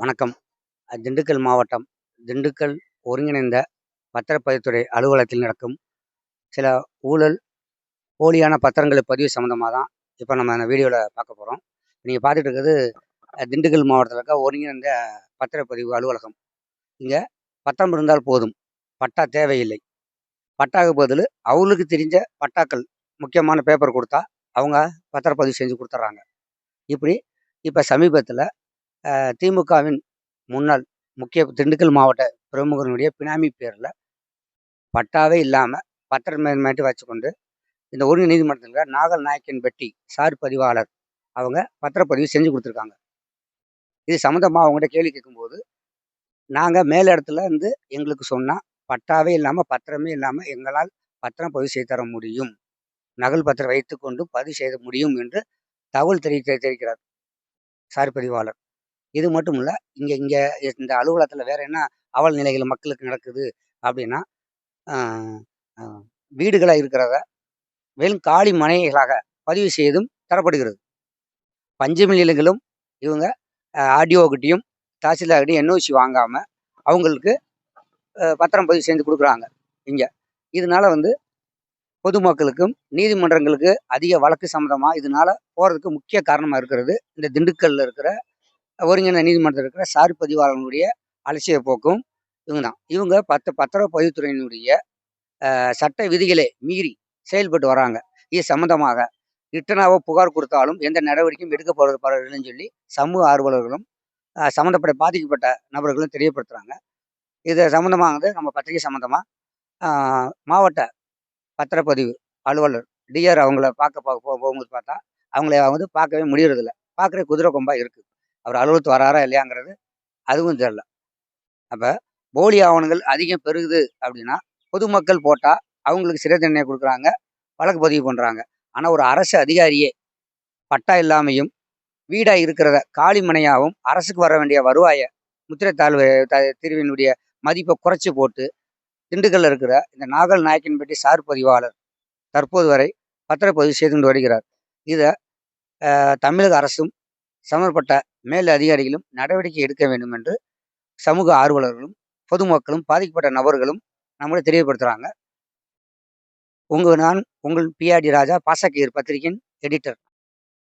வணக்கம். திண்டுக்கல் மாவட்டம், திண்டுக்கல் ஒருங்கிணைந்த பத்திரப்பதிவுத்துறை அலுவலகத்தில் நடக்கும் சில ஊழல், போலியான பத்திரங்கள் பதிவு சம்மந்தமா தான் இப்ப நம்ம இந்த வீடியோல பார்க்க போறோம். நீங்க பார்த்துட்டு இருக்கிறது திண்டுக்கல் மாவட்டத்தில இருக்க ஒருங்கிணைந்த பத்திரப்பதிவு அலுவலகம். இங்க பத்திரம் இருந்தால் போதும், பட்டா தேவையில்லை. பட்டாக்கு பதிலு அவங்களுக்கு தெரிஞ்ச பட்டாக்கள், முக்கியமான பேப்பர் குடுத்தா, அவங்க பத்திரப்பதிவு செஞ்சு குடுத்துர்றாங்க. இப்படி இப்ப சமீபத்தில திமுகவின் முன்னாள் முக்கிய திண்டுக்கல் மாவட்ட பிரமுகர்களுடைய பினாமி பேர்ல பட்டாவே இல்லாம பத்திரமேட்டு வச்சுக்கொண்டு இந்த ஒருங்கிணைந்த நீதிமன்றத்தில் நாகல் நாயக்கன் பெட்டி சார் பதிவாளர் அவங்க பத்திரப்பதிவு செஞ்சு கொடுத்துருக்காங்க. இது சம்மந்தமா அவங்ககிட்ட கேள்வி கேட்கும்போது, நாங்க மேல் இடத்துல இருந்து எங்களுக்கு சொன்னா பட்டாவே இல்லாம பத்திரமே இல்லாம எங்களால் பத்திரம் பதிவு செய்து தர முடியும், நகல் பத்திரம் வைத்துக்கொண்டு பதிவு செய்ய முடியும் என்று தகவல் தெரிவிக்கிறார் சார் பதிவாளர். இது மட்டும் இல்லை, இங்கே இங்கே இந்த அலுவலகத்தில் வேற என்ன அவல் நிலைகள் மக்களுக்கு நடக்குது அப்படின்னா, வீடுகளாக இருக்கிறத வெறும் காலி மனைகளாக பதிவு செய்தும் தரப்படுகிறது. பஞ்சமி நிலங்களும் இவங்க ஆர்டிஓக்கிட்டையும் தாசில்தார்கிட்டையும் என்ஓசி வாங்காமல் அவங்களுக்கு பத்திரம் பதிவு செஞ்சு கொடுக்குறாங்க இங்கே. இதனால பொதுமக்களுக்கும் நீதிமன்றங்களுக்கு அதிக வழக்கு சம்மந்தமாக இதனால போகிறதுக்கு முக்கிய காரணமாக இருக்கிறது இந்த திண்டுக்கல்லில் இருக்கிற ஒருங்கிணைந்த நீதிமன்றத்தில் இருக்கிற சார் பதிவாளர்களுடைய அலட்சிய போக்கும் இவங்க தான். இவங்க பத்திரப்பதிவுத்துறையினுடைய சட்ட விதிகளை மீறி செயல்பட்டு வராங்க. இது சம்பந்தமாக ரிட்டனாவோ புகார் கொடுத்தாலும் எந்த நடவடிக்கையும் எடுக்கப்படவில்லைன்னு சொல்லி சமூக ஆர்வலர்களும் சம்மந்தப்பட்ட பாதிக்கப்பட்ட நபர்களும் தெரியப்படுத்துகிறாங்க. இது சம்மந்தமானது நம்ம பத்திரிகை சம்மந்தமாக மாவட்ட பத்திரப்பதிவு அலுவலர் டிஆர் அவங்கள போகும்போது பார்த்தா அவங்கள பார்க்கவே முடியறதில்ல. பார்க்குற குதிரை கொம்பாக இருக்குது. அவர் அலுவலகத்து வராரா இல்லையாங்கிறது அதுவும் தெரில. அப்போ போலி ஆவணங்கள் அதிகம் பெருகுது அப்படின்னா பொதுமக்கள் போட்டால் அவங்களுக்கு சிறை தண்டனை கொடுக்குறாங்க, வழக்கு பதிவு பண்ணுறாங்க. ஆனால் ஒரு அரசு அதிகாரியே பட்டா இல்லாமையும் வீடாக இருக்கிறத காலி மனையாகவும் அரசுக்கு வர வேண்டிய வருவாயை முத்திரை தாழ்வு தீர்வினுடைய மதிப்பை குறைச்சி போட்டு திண்டுக்கல்ல இருக்கிற இந்த நாகல் நாயக்கன்பட்டி சார் பதிவாளர் தற்போது வரை பத்திரப்பதிவு செய்து கொண்டு வருகிறார். இதை தமிழக அரசும் சம்பந்தப்பட்ட மேல் அதிகாரிகளும் நடவடிக்கை எடுக்க வேண்டும் என்று சமூக ஆர்வலர்களும் பொதுமக்களும் பாதிக்கப்பட்ட நபர்களும் நம்மளை தெரியப்படுத்துகிறாங்க. நான் உங்கள் பிஆர்டி ராஜா, பாசக்கீர் பத்திரிகையின் எடிட்டர்.